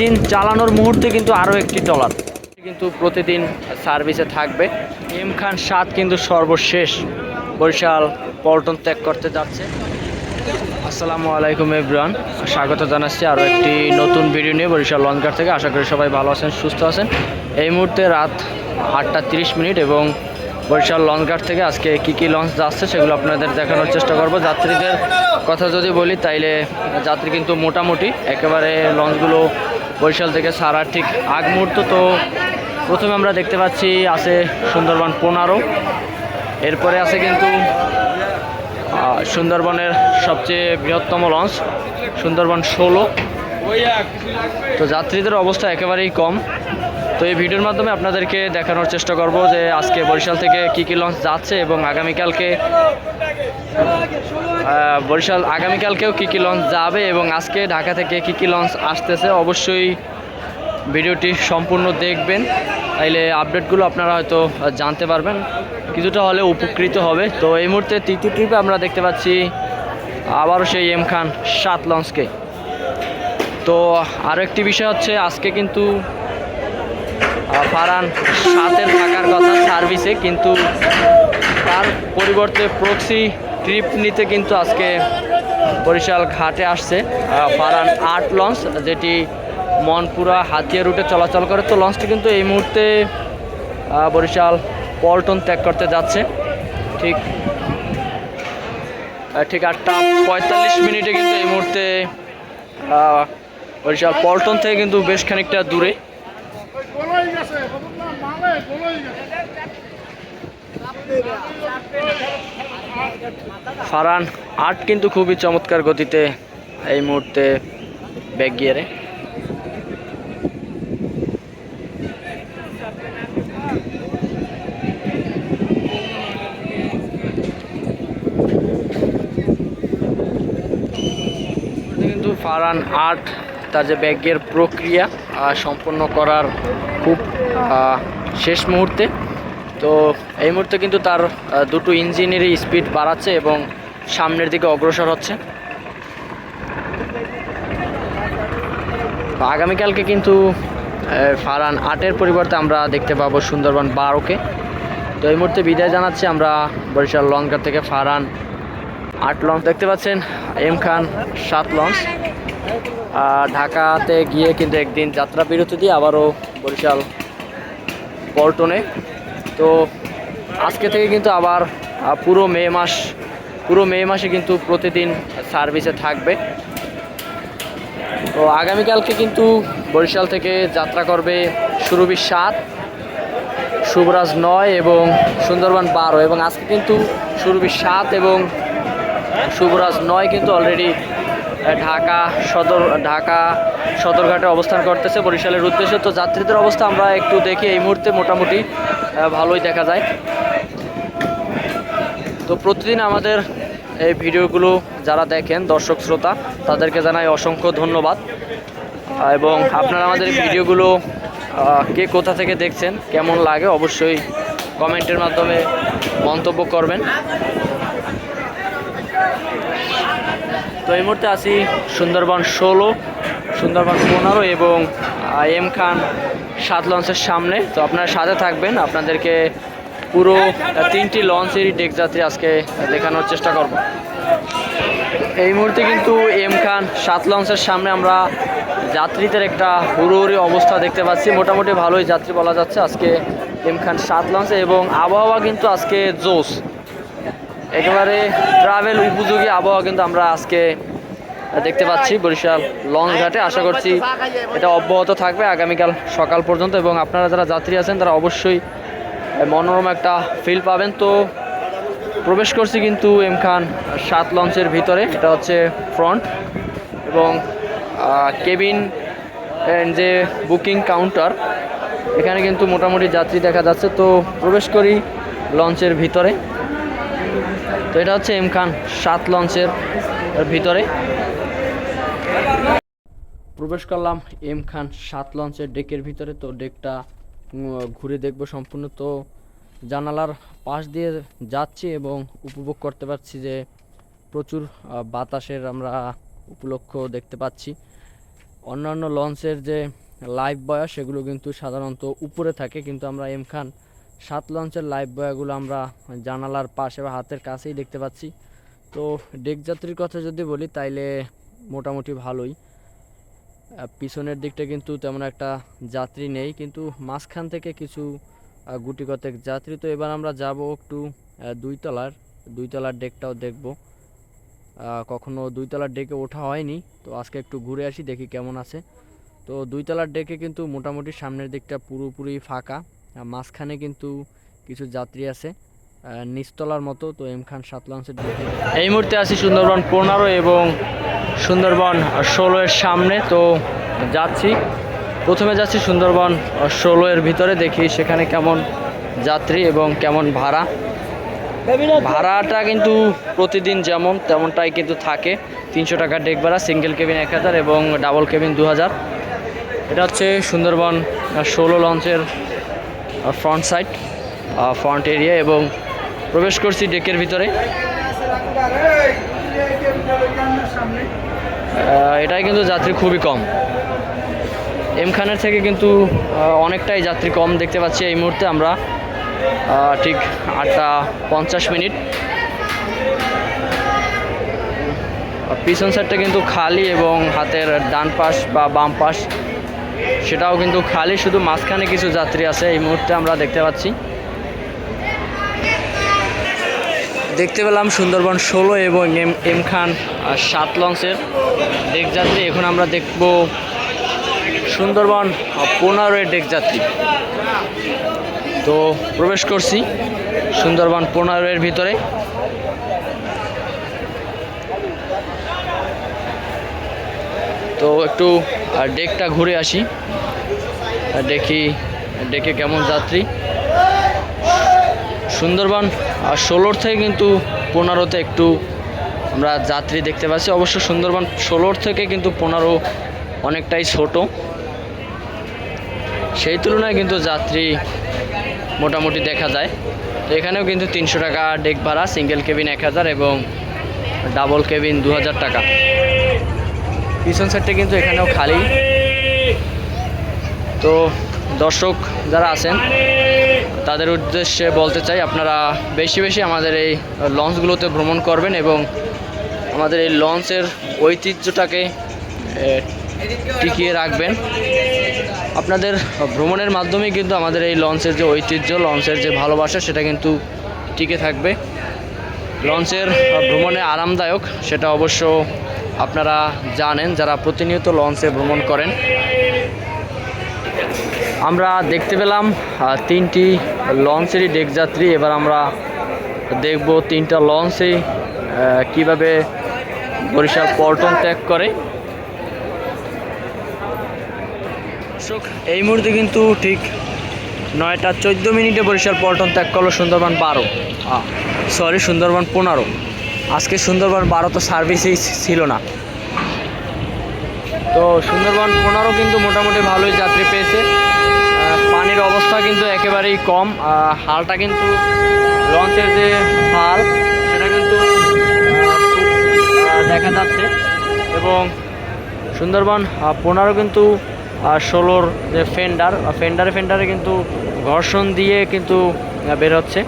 Engine চালানোর মুহূর্তে কিন্তু আরও একটি ট্রলার কিন্তু প্রতিদিন সার্ভিসে থাকবে। এম খান 7 কিন্তু সর্বশেষ বরিশাল পল্টন ত্যাগ করতে যাচ্ছে। আসসালামু আলাইকুম এভরিওয়ান, স্বাগত জানাচ্ছি আরও একটি নতুন ভিডিও নিয়ে বরিশাল লঞ্চঘাট থেকে। আশা করি সবাই ভালো আছেন, সুস্থ আছেন। এই মুহূর্তে রাত 8টা 30 এবং বরিশাল লঞ্চঘাট থেকে আজকে কী লঞ্চ যাচ্ছে সেগুলো আপনাদের দেখানোর চেষ্টা করব। যাত্রীদের কথা যদি বলি তাইলে যাত্রী কিন্তু মোটামুটি একেবারে লঞ্চগুলো বরিশাল থেকে ছাড়ার ঠিক আগ মুহূর্ত। তো প্রথমে আমরা দেখতে পাচ্ছি আছে সুন্দরবন 15, এরপরে আছে কিন্তু সুন্দরবনের সবচেয়ে বৃহত্তম লঞ্চ সুন্দরবন 16। তো যাত্রীদের অবস্থা একেবারেই কম। তো এই ভিডিওর মাধ্যমে আপনাদেরকে দেখানোর চেষ্টা করব যে আজকে বরিশাল থেকে কী লঞ্চ যাচ্ছে এবং আগামীকালকেও কী লঞ্চ যাবে এবং আজকে ঢাকা থেকে কী লঞ্চ আসতেছে। অবশ্যই ভিডিওটি সম্পূর্ণ দেখবেন, তাইলে আপডেটগুলো আপনারা হয়তো জানতে পারবেন, কিছুটা হলে উপকৃত হবে। তো এই মুহূর্তে তৃতীয় ট্রিপে আমরা দেখতে পাচ্ছি আবারও সেই এম খান 7 লঞ্চকে। তো আরও একটি বিষয় হচ্ছে আজকে কিন্তু ফারহান 7-এর থাকার কথা সার্ভিসে, কিন্তু তার পরিবর্তে প্রক্সি ট্রিপ নিতে কিন্তু আজকে বরিশাল ঘাটে আসছে ফারহান 8 লঞ্চ, যেটি মনপুরা হাতিয়া রুটে চলাচল করে। তো লঞ্চটি কিন্তু এই মুহূর্তে বরিশাল পল্টন ত্যাগ করতে যাচ্ছে ঠিক 8টা 45 কিন্তু এই মুহূর্তে বরিশাল পল্টন থেকে কিন্তু বেশ খানিকটা দূরে। ফারহান 8 কিন্তু খুবই চমৎকার গতিতে এই মুহূর্তে ব্যাক গিয়ারে। কিন্তু ফারহান 8 তার যে ব্যাক গিয়ার প্রক্রিয়া সম্পন্ন করার খুব শেষ মুহূর্তে। তো এই মুহূর্তে কিন্তু তার দুটো ইঞ্জিনেরই স্পিড বাড়াচ্ছে এবং সামনের দিকে অগ্রসর হচ্ছে। আগামীকালকে কিন্তু ফারহান 8-এর পরিবর্তে আমরা দেখতে পাবো সুন্দরবন 12কে। তো এই মুহূর্তে বিদায় জানাচ্ছি আমরা বরিশাল লঞ্চঘাট থেকে। ফারহান 8 লঞ্চ দেখতে পাচ্ছেন, এম খান 7 লঞ্চ ঢাকাতে গিয়ে কিন্তু একদিন যাত্রা বিরতি দিয়ে আবারও বরিশাল পল্টনে। তো আজকে থেকে কিন্তু আবার পুরো মে মাসে কিন্তু প্রতিদিন সার্ভিসে থাকবে। তো আগামীকালকে কিন্তু বরিশাল থেকে যাত্রা করবে সুরভি 7, শুভরাজ 9 এবং সুন্দরবন 12। এবং আজকে কিন্তু সুরভি 7 এবং শুভরাজ 9 কিন্তু অলরেডি ঢাকা সদরঘাটে অবস্থান করতেছে বরিশালের উদ্দেশ্যে। তো যাত্রীদের অবস্থা আমরা একটু দেখি, এই মুহূর্তে মোটামুটি ভালোই দেখা যায়। তো প্রতিদিন আমাদের এই ভিডিওগুলো যারা দেখেন দর্শক শ্রোতা, তাদেরকে জানাই অসংখ্য ধন্যবাদ। এবং আপনারা আমাদের ভিডিওগুলো কে কোথা থেকে দেখছেন, কেমন লাগে অবশ্যই কমেন্টের মাধ্যমে মন্তব্য করবেন। তো এই মুহূর্তে আছি সুন্দরবন 16, সুন্দরবন 15 এবং এম খান 7 লঞ্চের সামনে। তো আপনারা সাথে থাকবেন, আপনাদেরকে পুরো 3টি লঞ্চেরই ডেক যাত্রী আজকে দেখানোর চেষ্টা করব। এই মুহূর্তে কিন্তু এম খান 7 লঞ্চের সামনে আমরা যাত্রীদের একটা হুড়োহুড়ি অবস্থা দেখতে পাচ্ছি। মোটামুটি ভালোই যাত্রী বলা যাচ্ছে আজকে এম খান 7 লঞ্চে। এবং আবহাওয়া কিন্তু আজকে জোস, একেবারে ট্রাভেল উপযোগী আবহাওয়া কিন্তু আমরা আজকে দেখতে পাচ্ছি বরিশাল লঞ্চ ঘাটে। আশা করছি এটা অব্যাহত থাকবে আগামীকাল সকাল পর্যন্ত। এবং আপনারা যারা যাত্রী আছেন তারা অবশ্যই মনোরম একটা ফিল পাবেন। তো প্রবেশ করছি কিন্তু এম খান 7 লঞ্চের ভিতরে। এটা হচ্ছে ফ্রন্ট এবং কেবিন যে বুকিং কাউন্টার, এখানে কিন্তু মোটামুটি যাত্রী দেখা যাচ্ছে। তো প্রবেশ করি লঞ্চের ভিতরে। তো এটা হচ্ছে এম খান 7 লঞ্চের ভিতরে। প্রবেশ করলাম এম খান 7 লঞ্চের ডেকের ভিতরে। তো ডেকটা ঘুরে দেখব সম্পূর্ণ। তো জানালার পাশ দিয়ে যাচ্ছি এবং উপভোগ করতে পারছি যে প্রচুর বাতাসের আমরা উপলক্ষ দেখতে পাচ্ছি। অন্যান্য লঞ্চের যে লাইভ বয়া সেগুলো কিন্তু সাধারণত উপরে থাকে, কিন্তু আমরা এম খান 7 লঞ্চের লাইভ বয়াগুলো আমরা জানালার পাশে বা হাতের কাছেই দেখতে পাচ্ছি। তো ডেক যাত্রীর কথা যদি বলি তাইলে মোটামুটি ভালোই। পিছনের দিকটা কিন্তু তেমন একটা যাত্রী নেই, কিন্তু মাঝখান থেকে কিছু গুটি কতেক যাত্রী। তো এবার আমরা যাব একটু দুইতলার ডেকটাও দেখব। কখনো দুইতলার ডেকে ওঠা হয়নি, তো আজকে একটু ঘুরে আসি, দেখি কেমন আছে। তো দুইতলার ডেকে কিন্তু মোটামুটি সামনের দিকটা পুরোপুরি ফাঁকা, মাঝখানে কিন্তু কিছু যাত্রী আছে নিচতলার মতো। তো এম খান 7 লঞ্চের ডেকে এই মুহূর্তে আছি সুন্দরবন 15 এবং সুন্দরবন 16 এর সামনে। তো প্রথমে যাচ্ছি সুন্দরবন 16 এর ভিতরে, দেখি সেখানে কেমন যাত্রী এবং কেমন ভাড়াটা কিন্তু প্রতিদিন যেমন তেমনটাই কিন্তু থাকে। 300 টাকা ডেক ভাড়া, সিঙ্গেল কেবিন 1000 এবং ডাবল কেবিন 2000। এটা হচ্ছে সুন্দরবন 16 লঞ্চের ফ্রন্ট সাইড, ফ্রন্ট এরিয়া, এবং প্রবেশ করছি ডেকের ভিতরে। এটাই কিন্তু যাত্রী খুবই কম, এম খানের থেকে কিন্তু অনেকটাই যাত্রী কম দেখতে পাচ্ছি এই মুহূর্তে। আমরা ঠিক 8:50। পিছন সাইডটা কিন্তু খালি এবং হাতের ডান পাশ বা বাম পাশ সেটাও কিন্তু খালি, শুধু মাঝখানে কিছু যাত্রী আছে এই মুহূর্তে আমরা দেখতে পাচ্ছি। দেখতে পেলাম সুন্দরবন 16 এবং এম খান 7 লঞ্চের ডেক যাত্রী। এখন আমরা দেখব সুন্দরবন 15 এর ডেক যাত্রী। তো প্রবেশ করছি সুন্দরবন 15 এর ভিতরে। তো একটু ডেকটা ঘুরে আসি, দেখি ডেকে কেমন যাত্রী। সুন্দরবন 16 থেকে কিন্তু 15তে একটু আমরা যাত্রী দেখতে পাচ্ছি। অবশ্য সুন্দরবন 16 থেকে কিন্তু 15 অনেকটাই ছোট, সেই তুলনায় কিন্তু যাত্রী মোটামুটি দেখা যায়। তো এখানেও কিন্তু 300 টাকা ডেক ভাড়া, সিঙ্গেল কেবিন 1000 এবং ডাবল কেবিন 2000 টাকা। পিছন সাইডটা কিন্তু এখানেও খালি। তো দর্শক যারা আছেন তাদের উদ্দেশ্যে বলতে চাই, আপনারা বেশি বেশি আমাদের এই লঞ্চগুলোতে ভ্রমণ করবেন এবং আমাদের এই লঞ্চের ঐতিহ্যটাকে টিকিয়ে রাখবেন। আপনাদের ভ্রমণের মাধ্যমেই কিন্তু আমাদের এই লঞ্চের যে ঐতিহ্য, লঞ্চের যে ভালোবাসা সেটা কিন্তু টিকে থাকবে। লঞ্চের ভ্রমণে আরামদায়ক সেটা অবশ্য আপনারা জানেন যারা প্রতিনিয়ত লঞ্চে ভ্রমণ করেন। আমরা দেখতে পেলাম 3টি লঞ্চেরই ডেক যাত্রী। এবার আমরা দেখব 3টা লঞ্চেই কিভাবে বরিশাল পল্টন ত্যাগ করে। এই মুহূর্তে কিন্তু ঠিক 9:14 বরিশাল পল্টন ত্যাগ করলো সুন্দরবন 15। আজকে সুন্দরবন 12 তো সার্ভিসেই ছিল না। তো সুন্দরবন 15 কিন্তু মোটামুটি ভালোই যাত্রী পেয়েছে। পানির অবস্থা কিন্তু একেবারেই কম। হালটা কিন্তু লঞ্চের যে হাল সেটা কিন্তু দেখা যাচ্ছে, এবং সুন্দরবন 15 কিন্তু 16 যে ফেন্ডারে কিন্তু ঘর্ষণ দিয়ে কিন্তু বের হচ্ছে।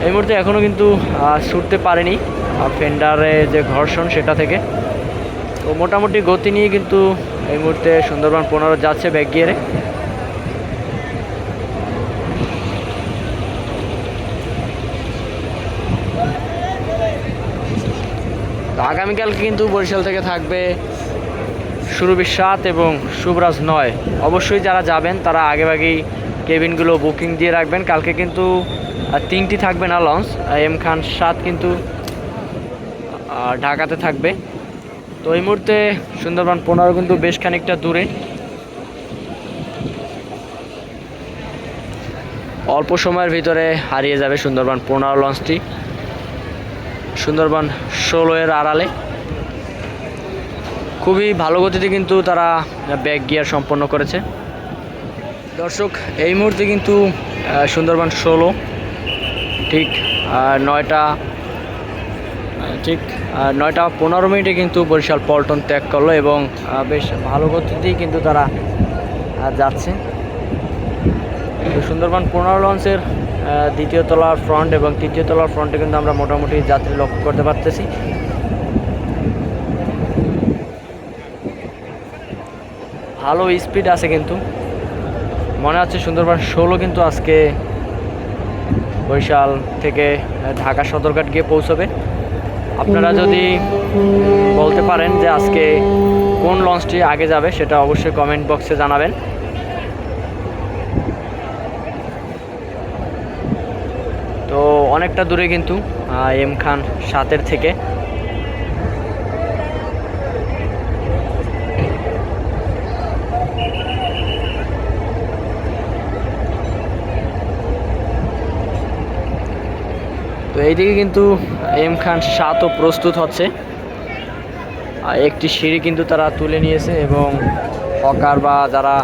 এই মুহূর্তে এখনও কিন্তু ছুটতে পারেনি ফেন্ডারে যে ঘর্ষণ সেটা থেকে। তো মোটামুটি গতি নিয়ে কিন্তু এই মুহূর্তে সুন্দরবন 15 যাচ্ছে ব্যাক গিয়ারে। আগামীকাল কিন্তু বরিশাল থেকে থাকবে সুরভি 7 এবং শুভরাজ 9। অবশ্যই যারা যাবেন তারা আগেভাগেই কেবিনগুলো বুকিং দিয়ে রাখবেন। কালকে কিন্তু 3টি থাকবে না লঞ্চ, এম খান 7 কিন্তু ঢাকাতে থাকবে। তো এই মুহূর্তে সুন্দরবন 15 কিন্তু বেশ খানিকটা দূরে, অল্প সময়ের ভিতরে হারিয়ে যাবে সুন্দরবন 15 লঞ্চটি সুন্দরবন 16 এর আড়ালে। খুবই ভালো গতিতে কিন্তু তারা ব্যাক গিয়ার সম্পন্ন করেছে। দর্শক এই মুহূর্তে কিন্তু সুন্দরবন 16 ঠিক 9টা ঠিক 9:15 কিন্তু বরিশাল পল্টন ত্যাগ করলো এবং বেশ ভালো গতিতেই কিন্তু তারা যাচ্ছে। তো সুন্দরবন 15 লঞ্চের দ্বিতীয় তলার ফ্রন্ট এবং তৃতীয় তলার ফ্রন্টে কিন্তু আমরা মোটামুটি যাত্রী লক্ষ্য করতে পারতেছি। ভালো স্পিড আছে, কিন্তু মনে হচ্ছে সুন্দরবন 16 কিন্তু আজকে বরিশাল থেকে ঢাকা সদরঘাট গিয়ে পৌঁছবে। আপনারা যদি বলতে পারেন যে আজকে কোন লঞ্চটি আগে যাবে, সেটা অবশ্যই কমেন্ট বক্সে জানাবেন। তো অনেকটা দূরে কিন্তু এম খান 7 থেকে। তো এইদিকে কিন্তু এম খান 7ও প্রস্তুত হচ্ছে। একটি সিঁড়ি কিন্তু তারা তুলে নিয়েছে এবং হকার বা যারা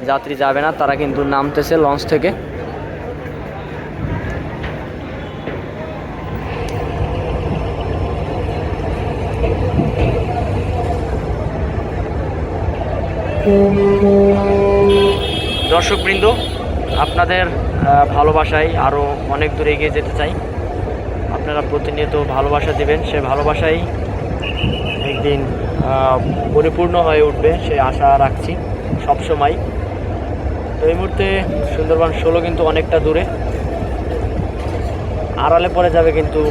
যাত্রী যাবে না তারা কিন্তু নামতেছে লঞ্চ থেকে। দর্শকবৃন্দ, আপনাদের ভালোবাসায় আরও অনেক দূর এগিয়ে যেতে চাই। আপনারা প্রতিনিয়ত ভালোবাসা দিবেন, সে ভালোবাসাই একদিন পরিপূর্ণ হয়ে উঠবে, সে আশা রাখছি সবসময়। তো এই মুহূর্তে সুন্দরবন 16 কিন্তু অনেকটা দূরে, আড়ালে পড়ে যাবে কিন্তু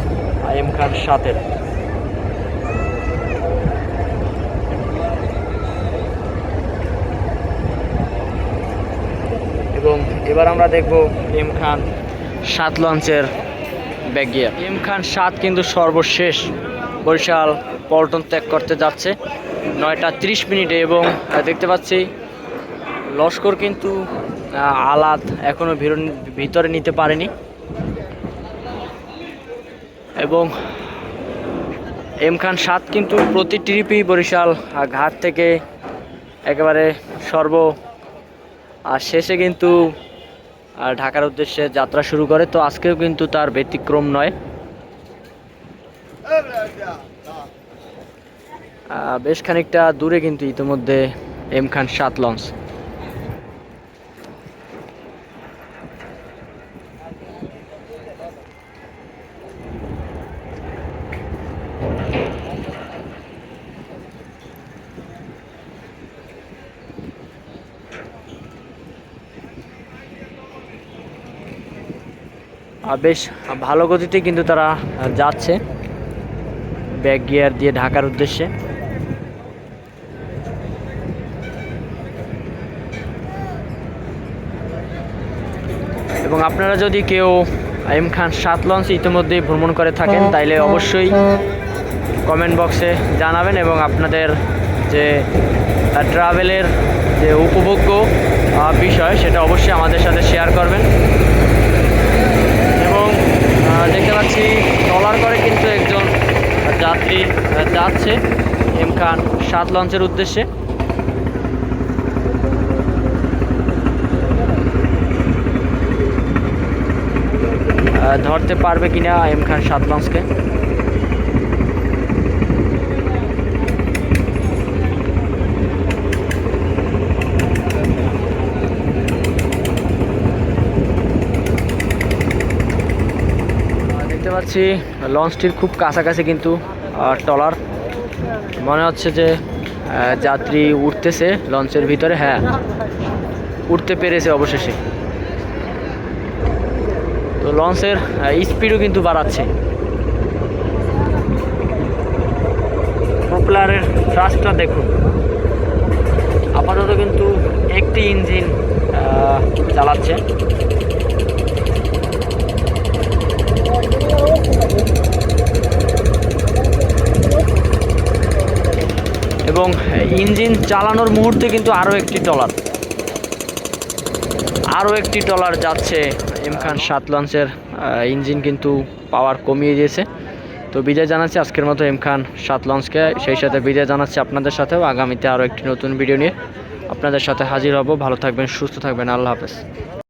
এম খান 7-এর। এবং এবার আমরা দেখব এম খান 7 লঞ্চের ব্যাক গিয়ার। এম খান 7 কিন্তু সর্বশেষ বরিশাল পল্টন ত্যাগ করতে যাচ্ছে 9:30 এবং দেখতে পাচ্ছি লস্কর কিন্তু আলাদ এখনো ভিতরে নিতে পারেনি। এবং এম খান 7 কিন্তু প্রতি ট্রিপই বরিশাল ঘাট থেকে একেবারে শেষে কিন্তু ঢাকার উদ্দেশ্যে যাত্রা শুরু করে। তো আজকেও কিন্তু তার ব্যতিক্রম নয়। বেশ খানিকটা দূরে কিন্তু ইতিমধ্যে এম খান 7 লঞ্চ। বেশ ভালো গতিতে কিন্তু তারা যাচ্ছে ব্যাক গিয়ার দিয়ে ঢাকার উদ্দেশ্যে। এবং আপনারা যদি কেউ এম খান 7 লঞ্চ ইতিমধ্যে ভ্রমণ করে থাকেন তাইলে অবশ্যই কমেন্ট বক্সে জানাবেন এবং আপনাদের যে ট্রাভেলের যে উপভোগ্য বিষয় সেটা অবশ্যই আমাদের সাথে শেয়ার করবেন। এবং দেখতে পাচ্ছি ট্রলার করে কিন্তু একজন যাত্রী যাচ্ছে এম খান 7 লঞ্চের উদ্দেশ্যে। ধরতে পারবে কিনা এম খান 7 লঞ্চকে। দেখতে পাচ্ছি লঞ্চটির খুব কাছাকাছি কিন্তু ট্রলার, মনে হচ্ছে যে যাত্রী উঠতেছে লঞ্চের ভিতরে। হ্যাঁ, উঠতে পেরেছে অবশেষে। তো লঞ্চের স্পিডও কিন্তু বাড়াচ্ছে। প্রপেলারের থ্রাস্টটা দেখুন, আপাতত কিন্তু একটি ইঞ্জিন চালাচ্ছে। এবং ইঞ্জিন চালানোর মুহূর্তে কিন্তু আরও একটি ট্রলার যাচ্ছে। এম খান 7 লঞ্চের ইঞ্জিন কিন্তু পাওয়ার কমিয়ে দিয়েছে। তো বিদায় জানাচ্ছি আজকের মতো এম খান 7 লঞ্চকে, সেই সাথে বিদায় জানাচ্ছি আপনাদের সাথেও। আগামীতে আরও একটি নতুন ভিডিও নিয়ে আপনাদের সাথে হাজির হব। ভালো থাকবেন, সুস্থ থাকবেন, আল্লাহ হাফেজ।